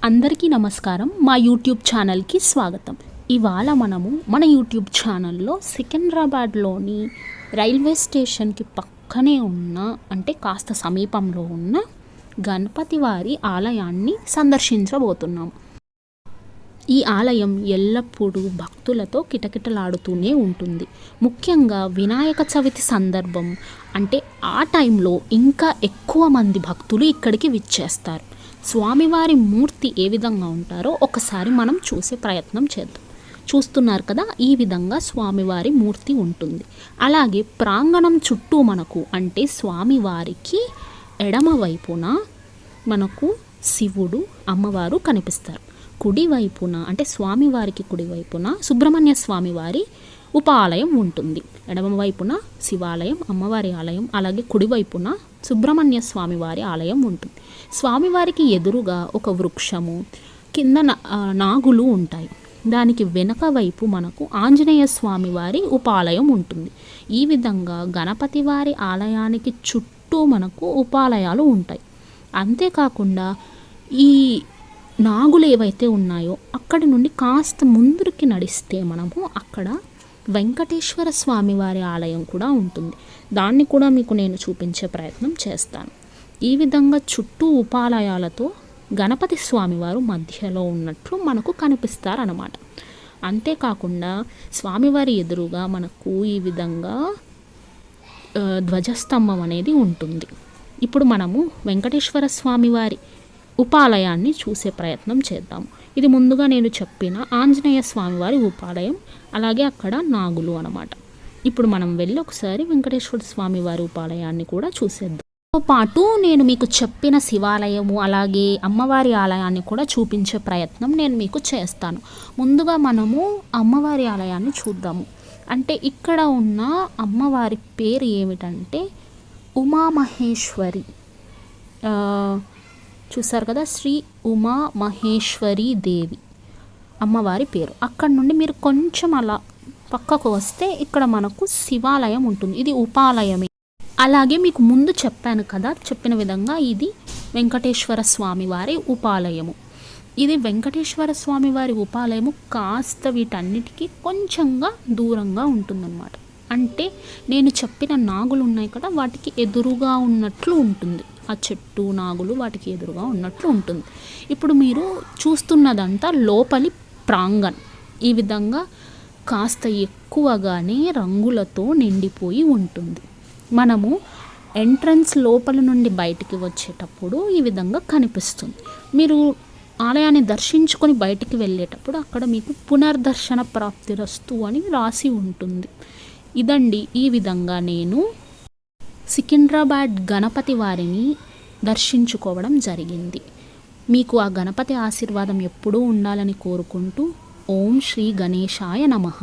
అందరికీ నమస్కారం. మా యూట్యూబ్ ఛానల్కి స్వాగతం. ఇవాళ మనము మన యూట్యూబ్ ఛానల్లో సికింద్రాబాద్లోని రైల్వే స్టేషన్కి పక్కనే ఉన్న అంటే కాస్త సమీపంలో ఉన్న గణపతి వారి ఆలయాన్ని సందర్శించబోతున్నాం. ఈ ఆలయం ఎల్లప్పుడూ భక్తులతో కిటకిటలాడుతూనే ఉంటుంది. ముఖ్యంగా వినాయక చవితి సందర్భం అంటే ఆ టైంలో ఇంకా ఎక్కువ మంది భక్తులు ఇక్కడికి విచ్చేస్తారు. స్వామివారి మూర్తి ఏ విధంగా ఉంటారో ఒకసారి మనం చూసే ప్రయత్నం చేద్దాం. చూస్తున్నారు కదా, ఈ విధంగా స్వామివారి మూర్తి ఉంటుంది. అలాగే ప్రాంగణం చుట్టూ మనకు అంటే స్వామివారికి ఎడమ వైపున మనకు శివుడు అమ్మవారు కనిపిస్తారు. కుడివైపున అంటే స్వామివారికి కుడివైపున సుబ్రహ్మణ్య స్వామివారి ఉపాలయం ఉంటుంది. ఎడమ వైపున శివాలయం అమ్మవారి ఆలయం, అలాగే కుడివైపున సుబ్రహ్మణ్య స్వామివారి ఆలయం ఉంటుంది. స్వామివారికి ఎదురుగా ఒక వృక్షము, కింద నాగులు ఉంటాయి. దానికి వెనక వైపు మనకు ఆంజనేయ స్వామివారి ఉపాలయం ఉంటుంది. ఈ విధంగా గణపతి వారి ఆలయానికి చుట్టూ మనకు ఉపాలయాలు ఉంటాయి. అంతేకాకుండా ఈ నాగులు ఏవైతే ఉన్నాయో అక్కడి నుండి కాస్త ముందుకి నడిస్తే మనము అక్కడ వెంకటేశ్వర స్వామివారి ఆలయం కూడా ఉంటుంది. దాన్ని కూడా మీకు నేను చూపించే ప్రయత్నం చేస్తాను. ఈ విధంగా చుట్టూ ఉపాలయాలతో గణపతి స్వామివారు మధ్యలో ఉన్నట్లు మనకు కనిపిస్తారన్నమాట. అంతేకాకుండా స్వామివారి ఎదురుగా మనకు ఈ విధంగా ధ్వజస్తంభం అనేది ఉంటుంది. ఇప్పుడు మనము వెంకటేశ్వర స్వామివారి ఉపాలయాన్ని చూసే ప్రయత్నం చేద్దాము. ఇది ముందుగా నేను చెప్పిన ఆంజనేయ స్వామివారి ఉపాలయం, అలాగే అక్కడ నాగులు అన్నమాట. ఇప్పుడు మనం వెళ్ళి ఒకసారి వెంకటేశ్వర స్వామివారి ఉపాలయాన్ని కూడా చూసేద్దాం. తో పాటు నేను మీకు చెప్పిన శివాలయము అలాగే అమ్మవారి ఆలయాన్ని కూడా చూపించే ప్రయత్నం నేను మీకు చేస్తాను. ముందుగా మనము అమ్మవారి ఆలయాన్ని చూద్దాము. అంటే ఇక్కడ ఉన్న అమ్మవారి పేరు ఏమిటంటే ఉమామహేశ్వరి. చూసారు కదా, శ్రీ ఉమామహేశ్వరి దేవి అమ్మవారి పేరు. అక్కడ నుండి మీరు కొంచెం అలా పక్కకు వస్తే ఇక్కడ మనకు శివాలయం ఉంటుంది. ఇది ఉపాలయమే. అలాగే మీకు ముందు చెప్పాను కదా, చెప్పిన విధంగా ఇది వెంకటేశ్వర స్వామివారి ఉపాలయము. ఇది వెంకటేశ్వర స్వామివారి ఉపాలయము కాస్త వీటన్నిటికీ కొంచెంగా దూరంగా ఉంటుందన్నమాట. అంటే నేను చెప్పిన నాగులు ఉన్నాయి కదా, వాటికి ఎదురుగా ఉన్నట్లు ఉంటుంది. ఆ చెట్టు నాగులు వాటికి ఎదురుగా ఉన్నట్లు ఉంటుంది. ఇప్పుడు మీరు చూస్తున్నదంతా లోపలి ప్రాంగణం. ఈ విధంగా కాస్త ఎక్కువగానే రంగులతో నిండిపోయి ఉంటుంది. మనము ఎంట్రన్స్ లోపల నుండి బయటికి వచ్చేటప్పుడు ఈ విధంగా కనిపిస్తుంది. మీరు ఆలయాన్ని దర్శించుకొని బయటికి వెళ్ళేటప్పుడు అక్కడ మీకు పునర్దర్శన ప్రాప్తిరస్తు అని రాసి ఉంటుంది. ఇదండి, ఈ విధంగా నేను సికింద్రాబాద్ గణపతి వారిని దర్శించుకోవడం జరిగింది. మీకు ఆ గణపతి ఆశీర్వాదం ఎప్పుడూ ఉండాలని కోరుకుంటూ ఓం శ్రీ గణేశాయ నమః.